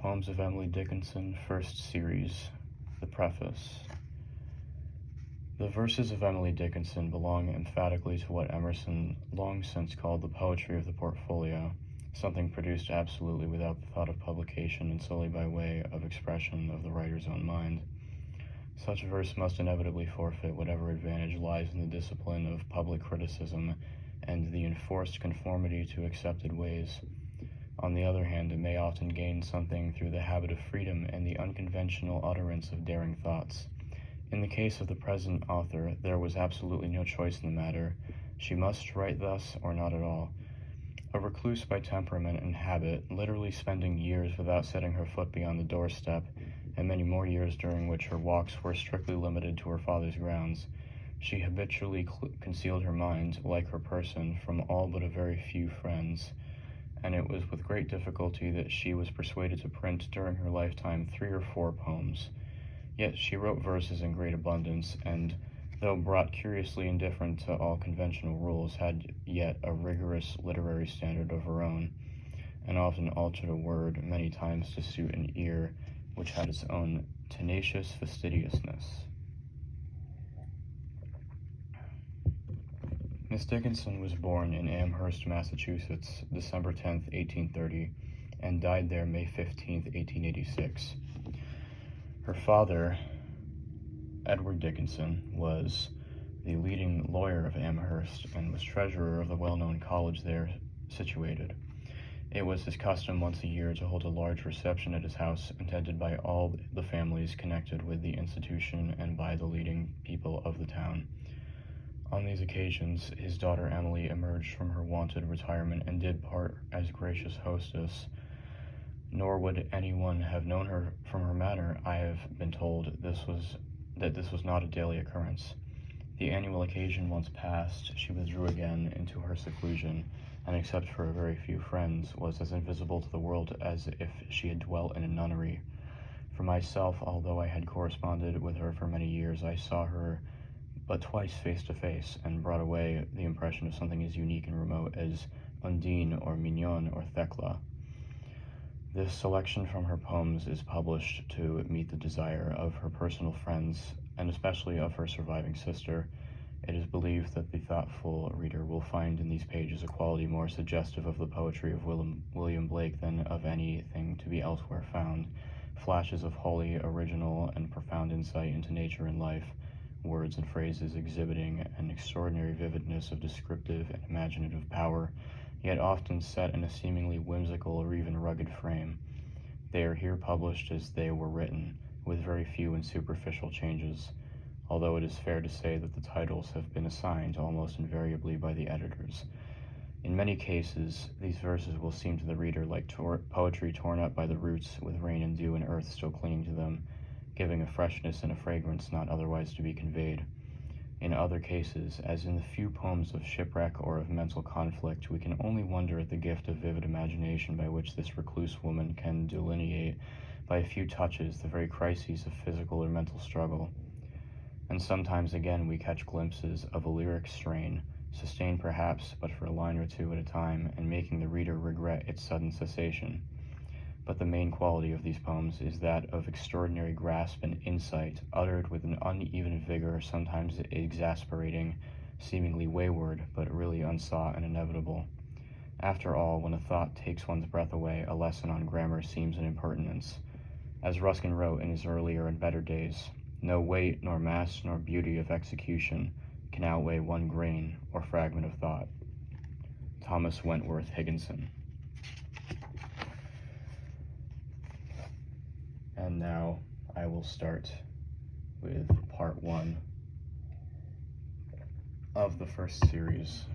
Poems of Emily Dickinson, First Series, The Preface. The verses of Emily Dickinson belong emphatically to what Emerson long since called the poetry of the portfolio, something produced absolutely without the thought of publication and solely by way of expression of the writer's own mind. Such verse must inevitably forfeit whatever advantage lies in the discipline of public criticism and the enforced conformity to accepted ways. On the other hand, it may often gain something through the habit of freedom and the unconventional utterance of daring thoughts. In the case of the present author, there was absolutely no choice in the matter. She must write thus or not at all. A recluse by temperament and habit, literally spending years without setting her foot beyond the doorstep, and many more years during which her walks were strictly limited to her father's grounds, she habitually concealed her mind, like her person, from all but a very few friends, and it was with great difficulty that she was persuaded to print during her lifetime 3 or 4 poems. Yet she wrote verses in great abundance, and, though brought curiously indifferent to all conventional rules, had yet a rigorous literary standard of her own, and often altered a word many times to suit an ear which had its own tenacious fastidiousness. Miss Dickinson was born in Amherst, Massachusetts, December 10, 1830, and died there May 15, 1886. Her father, Edward Dickinson, was the leading lawyer of Amherst and was treasurer of the well-known college there situated. It was his custom once a year to hold a large reception at his house, attended by all the families connected with the institution and by the leading people of the town. On these occasions, his daughter Emily emerged from her wonted retirement and did part as gracious hostess. Nor would anyone have known her from her manner. I have been told that this was not a daily occurrence. The annual occasion once passed, she withdrew again into her seclusion, and except for a very few friends, was as invisible to the world as if she had dwelt in a nunnery. For myself, although I had corresponded with her for many years, I saw her but twice face to face, and brought away the impression of something as unique and remote as Undine or Mignon or Thecla. This selection from her poems is published to meet the desire of her personal friends, and especially of her surviving sister. It is believed that the thoughtful reader will find in these pages a quality more suggestive of the poetry of William Blake than of anything to be elsewhere found. Flashes of wholly original and profound insight into nature and life, words and phrases exhibiting an extraordinary vividness of descriptive and imaginative power, yet often set in a seemingly whimsical or even rugged frame. They are here published as they were written, with very few and superficial changes, although it is fair to say that the titles have been assigned almost invariably by the editors. In many cases, these verses will seem to the reader like poetry torn up by the roots, with rain and dew and earth still clinging to them, giving a freshness and a fragrance not otherwise to be conveyed. In other cases, as in the few poems of shipwreck or of mental conflict, we can only wonder at the gift of vivid imagination by which this recluse woman can delineate by a few touches the very crises of physical or mental struggle. And sometimes again we catch glimpses of a lyric strain, sustained perhaps but for a line or two at a time, and making the reader regret its sudden cessation. But the main quality of these poems is that of extraordinary grasp and insight, uttered with an uneven vigor, sometimes exasperating, seemingly wayward, but really unsought and inevitable. After all, when a thought takes one's breath away, a lesson on grammar seems an impertinence. As Ruskin wrote in his earlier and better days, no weight, nor mass, nor beauty of execution can outweigh one grain or fragment of thought. Thomas Wentworth Higginson. And now I will start with part 1 of the first series